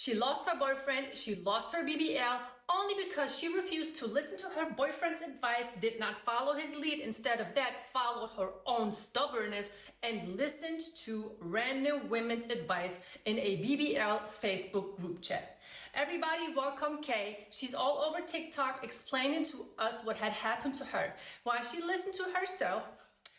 She lost her boyfriend, she lost her BBL, only because she refused to listen to her boyfriend's advice, did not follow his lead. Instead of that, followed her own stubbornness and listened to random women's advice in a BBL Facebook group chat. Everybody welcome Kay. She's all over TikTok explaining to us what had happened to her, why she listened to herself,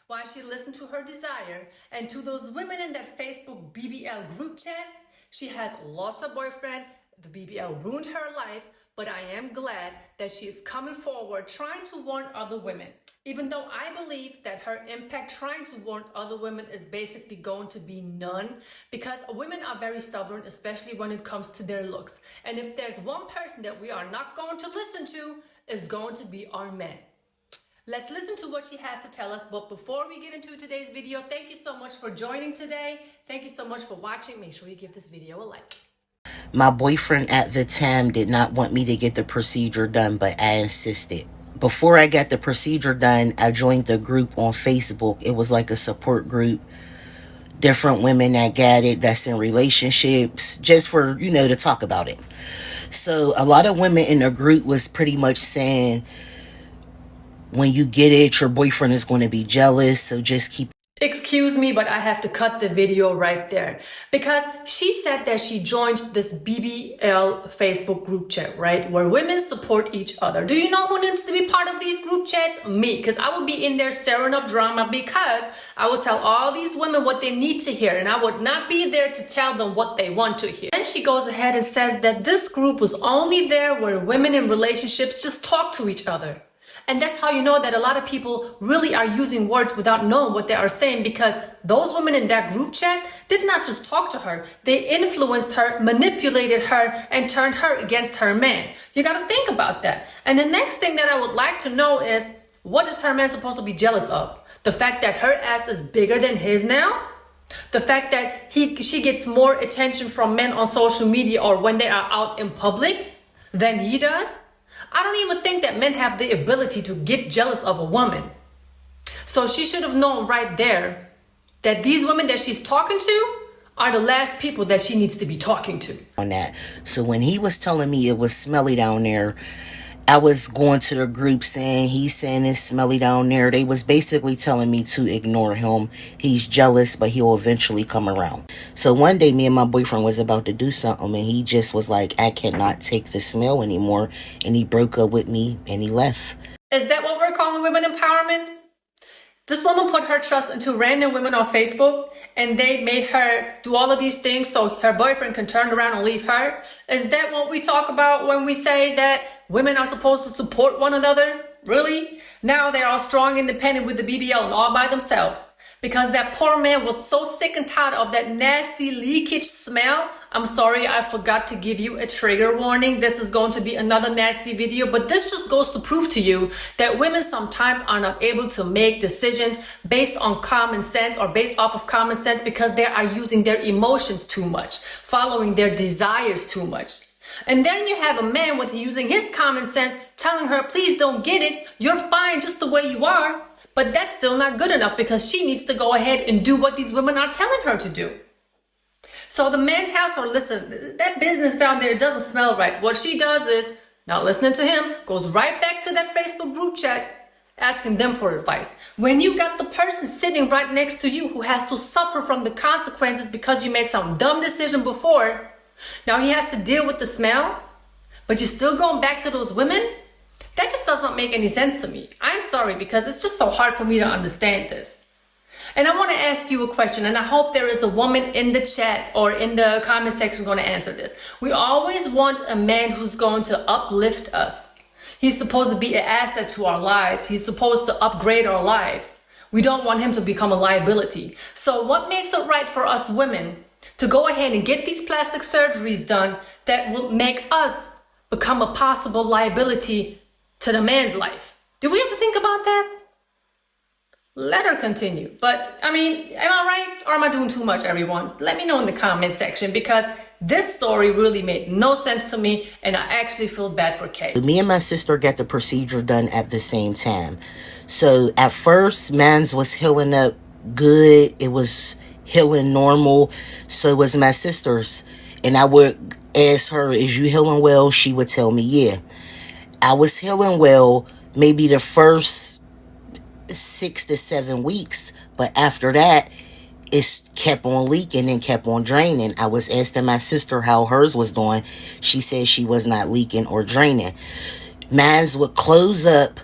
why she listened to her desire, and to those women in that Facebook BBL group chat. She has lost her boyfriend, the BBL ruined her life, but I am glad that she is coming forward trying to warn other women. Even though I believe that her impact trying to warn other women is basically going to be none, because women are very stubborn, especially when it comes to their looks. And if there's one person that we are not going to listen to, it's going to be our men. Let's listen to what she has to tell us. But before we get into today's video, thank you so much for joining today. Thank you so much for watching. Make sure you give this video a like. My boyfriend at the time did not want me to get the procedure done, but I insisted. Before I got the procedure done, I joined the group on Facebook. It was like a support group. Different women that got it, that's in relationships, just for, to talk about it. So a lot of women in the group was pretty much saying, when you get it, your boyfriend is going to be jealous, so just keep. Excuse me, but I have to cut the video right there, because she said that she joined this BBL Facebook group chat, right, where women support each other. Do you know who needs to be part of these group chats? Me, because I would be in there stirring up drama, because I would tell all these women what they need to hear, and I would not be there to tell them what they want to hear. Then she goes ahead and says that this group was only there where women in relationships just talk to each other. And that's how you know that a lot of people really are using words without knowing what they are saying, because those women in that group chat did not just talk to her. They influenced her, manipulated her, and turned her against her man. You got to think about that. And the next thing that I would like to know is, what is her man supposed to be jealous of? The fact that her ass is bigger than his now? The fact that she gets more attention from men on social media or when they are out in public than he does? I don't even think that men have the ability to get jealous of a woman. So she should have known right there that these women that she's talking to are the last people that she needs to be talking to. On that. So when he was telling me it was smelly down there, I was going to the group saying he's saying it's smelly down there. They was basically telling me to ignore him. He's jealous, but he'll eventually come around. So one day me and my boyfriend was about to do something, and he just was like, I cannot take the smell anymore. And he broke up with me and he left. Is that what we're calling women empowerment? This woman put her trust into random women on Facebook, and they made her do all of these things so her boyfriend can turn around and leave her. Is that what we talk about when we say that women are supposed to support one another? Really? Now they're all strong, independent with the BBL and all by themselves. Because that poor man was so sick and tired of that nasty leakage smell. I'm sorry, I forgot to give you a trigger warning. This is going to be another nasty video, but this just goes to prove to you that women sometimes are not able to make decisions based on common sense or based off of common sense, because they are using their emotions too much, following their desires too much. And then you have a man with using his common sense telling her, please don't get it. You're fine just the way you are. But that's still not good enough, because she needs to go ahead and do what these women are telling her to do. So the man tells her, listen, that business down there doesn't smell right. What she does is, not listening to him, goes right back to that Facebook group chat, asking them for advice. When you got the person sitting right next to you who has to suffer from the consequences because you made some dumb decision before, now he has to deal with the smell, but you're still going back to those women? That just does not make any sense to me. I'm sorry, because it's just so hard for me to understand this. And I want to ask you a question, and I hope there is a woman in the chat or in the comment section going to answer this. We always want a man who's going to uplift us. He's supposed to be an asset to our lives. He's supposed to upgrade our lives. We don't want him to become a liability. So what makes it right for us women to go ahead and get these plastic surgeries done that will make us become a possible liability to the man's life? Do we ever think about that? Let her continue. But I mean, am I right or am I doing too much, everyone? Let me know in the comment section, because this story really made no sense to me, and I actually feel bad for Kay. Me and my sister got the procedure done at the same time. So at first, man's was healing up good. It was healing normal. So was my sister's. And I would asked her, "Is you healing well?" She would tell me, "Yeah." I was healing well maybe the first 6 to 7 weeks, but after that, it kept on leaking and kept on draining. I was asking my sister how hers was doing. She said she was not leaking or draining. Mines would close up,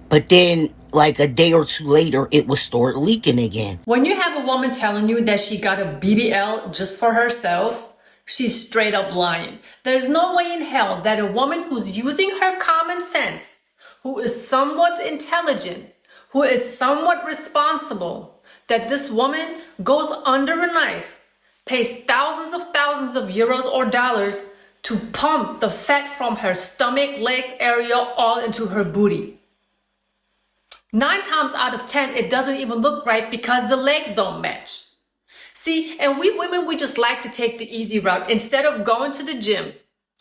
but then like a day or two later, it would start leaking again. When you have a woman telling you that she got a BBL just for herself, she's straight up lying. There's no way in hell that a woman who's using her common sense, who is somewhat intelligent, who is somewhat responsible, that this woman goes under a knife, pays thousands of euros or dollars to pump the fat from her stomach, legs area all into her booty. 9 times out of 10, it doesn't even look right because the legs don't match. See, and we women, we just like to take the easy route instead of going to the gym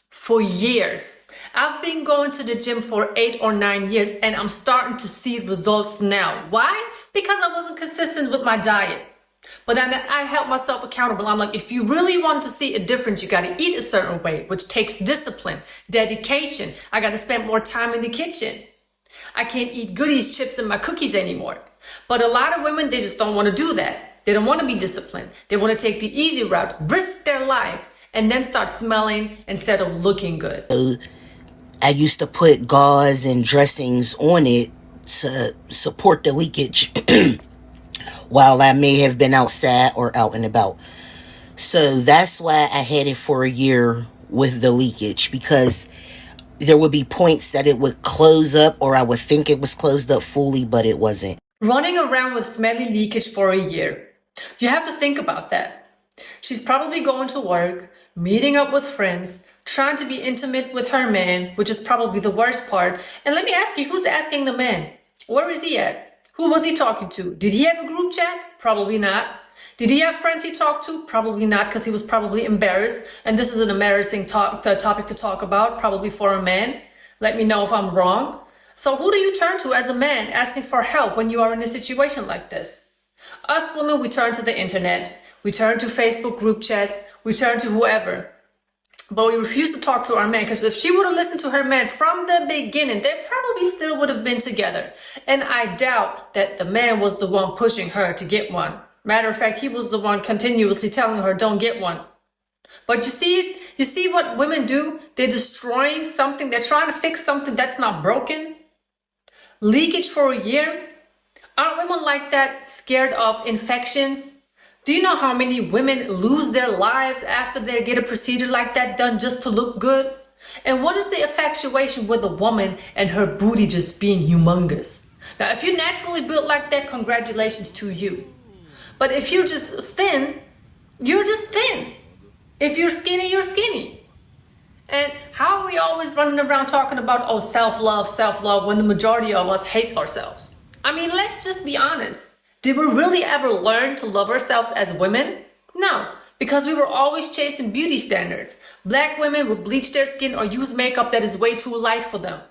for years. I've been going to the gym for 8 or 9 years and I'm starting to see results now. Why? Because I wasn't consistent with my diet. But then I held myself accountable. I'm like, if you really want to see a difference, you got to eat a certain way, which takes discipline, dedication. I got to spend more time in the kitchen. I can't eat goodies, chips, and my cookies anymore. But a lot of women, they just don't want to do that. They don't want to be disciplined. They want to take the easy route, risk their lives, and then start smelling instead of looking good. So I used to put gauze and dressings on it to support the leakage while I may have been outside or out and about. So that's why I had it for a year with the leakage, because there would be points that it would close up or I would think it was closed up fully, but it wasn't. Running around with smelly leakage for a year. You have to think about that. She's probably going to work, meeting up with friends, trying to be intimate with her man, which is probably the worst part. And let me ask you, who's asking the man? Where is he at? Who was he talking to? Did he have a group chat? Probably not. Did he have friends he talked to? Probably not, because he was probably embarrassed. And this is an embarrassing topic to talk about, probably for a man. Let me know if I'm wrong. So who do you turn to as a man asking for help when you are in a situation like this? Us women, we turn to the internet. We turn to Facebook group chats. We turn to whoever. But we refuse to talk to our man, because if she would have listened to her man from the beginning, they probably still would have been together. And I doubt that the man was the one pushing her to get one. Matter of fact, he was the one continuously telling her, don't get one. But you see it? You see what women do? They're destroying something. They're trying to fix something that's not broken. Leakage for a year? Aren't women like that scared of infections? Do you know how many women lose their lives after they get a procedure like that done just to look good? And what is the infatuation with a woman and her booty just being humongous? Now, if you're naturally built like that, congratulations to you. But if you're just thin, you're just thin. If you're skinny, you're skinny. And how are we always running around talking about, oh, self-love, when the majority of us hates ourselves? I mean, let's just be honest. Did we really ever learn to love ourselves as women? No, because we were always chasing beauty standards. Black women would bleach their skin or use makeup that is way too light for them.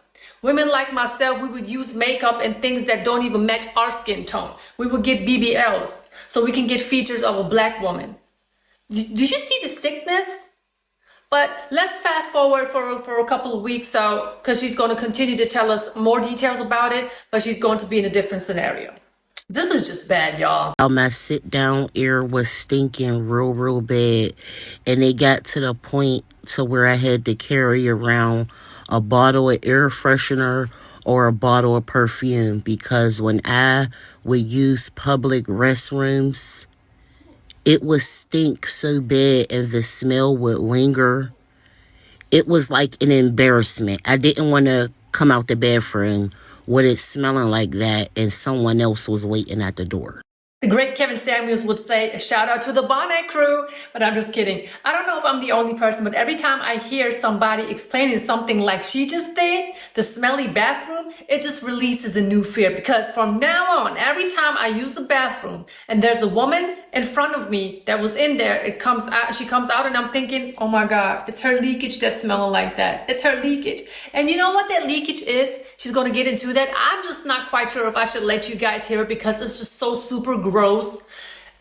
Women like myself, we would use makeup and things that don't even match our skin tone. We would get BBLs so we can get features of a black woman. Do you see the sickness? But let's fast forward for a couple of weeks, so because she's going to continue to tell us more details about it, but she's going to be in a different scenario. This is just bad, y'all. My sit down ear was stinking real bad, and it got to the point to where I had to carry around a bottle of air freshener or a bottle of perfume, because when I would use public restrooms, it would stink so bad and the smell would linger. It was like an embarrassment. I didn't want to come out the bathroom with it smelling like that and someone else was waiting at the door. The great Kevin Samuels would say, a shout out to the Bonnet crew, but I'm just kidding. I don't know if I'm the only person, but every time I hear somebody explaining something like she just did, the smelly bathroom, it just releases a new fear, because from now on, every time I use the bathroom and there's a woman in front of me that was in there, she comes out and I'm thinking, oh my God, it's her leakage that's smelling like that. It's her leakage. And you know what that leakage is? She's going to get into that. I'm just not quite sure if I should let you guys hear it, because it's just so super gross.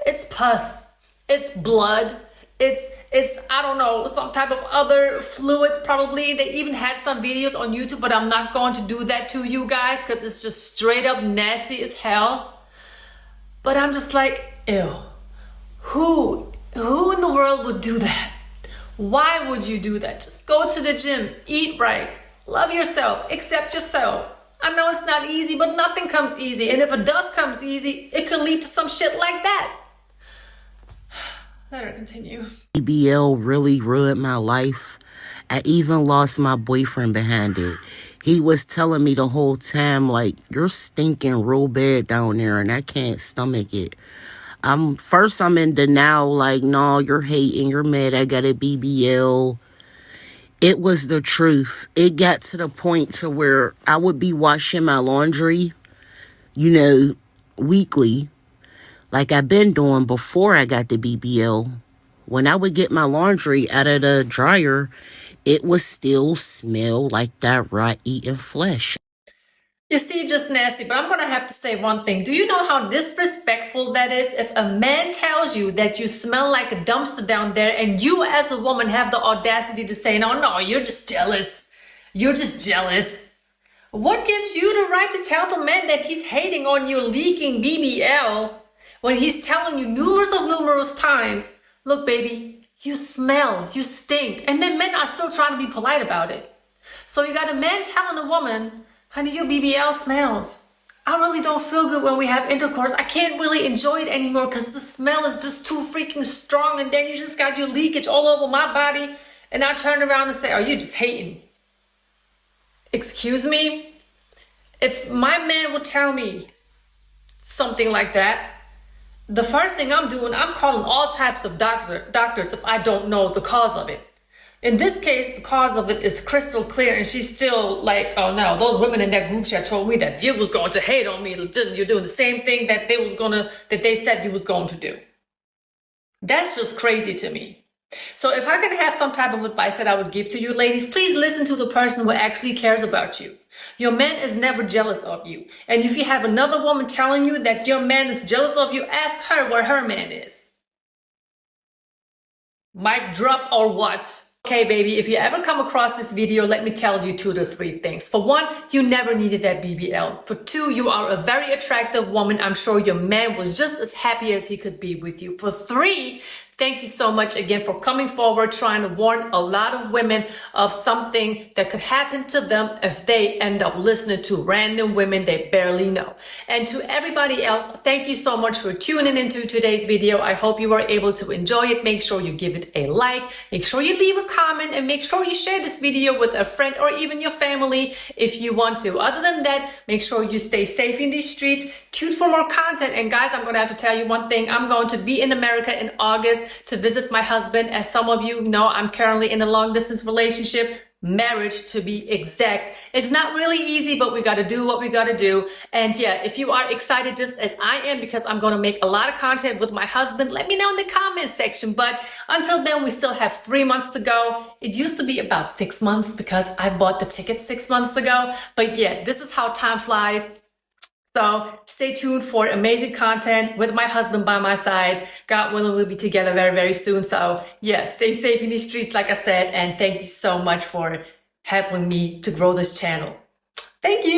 It's pus. It's blood. It's I don't know, some type of other fluids probably. They even had some videos on YouTube, but I'm not going to do that to you guys because it's just straight up nasty as hell. But I'm just like, ew. Who in the world would do that? Why would you do that? Just go to the gym, eat right, love yourself, accept yourself. I know it's not easy, but nothing comes easy. And if it does come easy, it could lead to some shit like that. Let her continue. BBL really ruined my life. I even lost my boyfriend behind it. He was telling me the whole time, like, you're stinking real bad down there and I can't stomach it. First I'm in denial, like, no, you're hating, you're mad, I got a BBL. It was the truth. It got to the point to where I would be washing my laundry, weekly, like I've been doing before I got the BBL. When I would get my laundry out of the dryer, it would still smell like that raw eating flesh. You see, just nasty, but I'm gonna have to say one thing. Do you know how disrespectful that is if a man tells you that you smell like a dumpster down there and you as a woman have the audacity to say, no, you're just jealous. You're just jealous. What gives you the right to tell the man that he's hating on your leaking BBL when he's telling you numerous times, look, baby, you smell, you stink. And then men are still trying to be polite about it. So you got a man telling a woman, honey, your BBL smells. I really don't feel good when we have intercourse. I can't really enjoy it anymore because the smell is just too freaking strong. And then you just got your leakage all over my body. And I turn around and say, oh, you're just hating. Excuse me? If my man would tell me something like that, the first thing I'm doing, I'm calling all types of doctors if I don't know the cause of it. In this case, the cause of it is crystal clear, and she's still like, oh no, those women in that group chat told me that you was going to hate on me. You're doing the same thing that they said you was going to do. That's just crazy to me. So if I could have some type of advice that I would give to you ladies, please listen to the person who actually cares about you. Your man is never jealous of you. And if you have another woman telling you that your man is jealous of you, ask her where her man is. Mic drop or what? Okay, baby, if you ever come across this video, let me tell you 2 to 3 things. For 1, you never needed that BBL. For 2, you are a very attractive woman. I'm sure your man was just as happy as he could be with you. For 3, thank you so much again for coming forward, trying to warn a lot of women of something that could happen to them if they end up listening to random women they barely know. And to everybody else, thank you so much for tuning into today's video. I hope you were able to enjoy it. Make sure you give it a like, make sure you leave a comment, and make sure you share this video with a friend or even your family if you want to. Other than that, make sure you stay safe in these streets. Tune for more content. And guys, I'm going to have to tell you one thing. I'm going to be in America in August to visit my husband. As some of you know, I'm currently in a long distance relationship. Marriage to be exact. It's not really easy, but we got to do what we got to do. And yeah, if you are excited just as I am, because I'm going to make a lot of content with my husband, let me know in the comment section. But until then, we still have 3 months to go. It used to be about 6 months because I bought the ticket 6 months ago. But yeah, this is how time flies. So stay tuned for amazing content with my husband by my side. God willing, we'll be together very, very soon. So yeah, stay safe in these streets, like I said, and thank you so much for helping me to grow this channel. Thank you.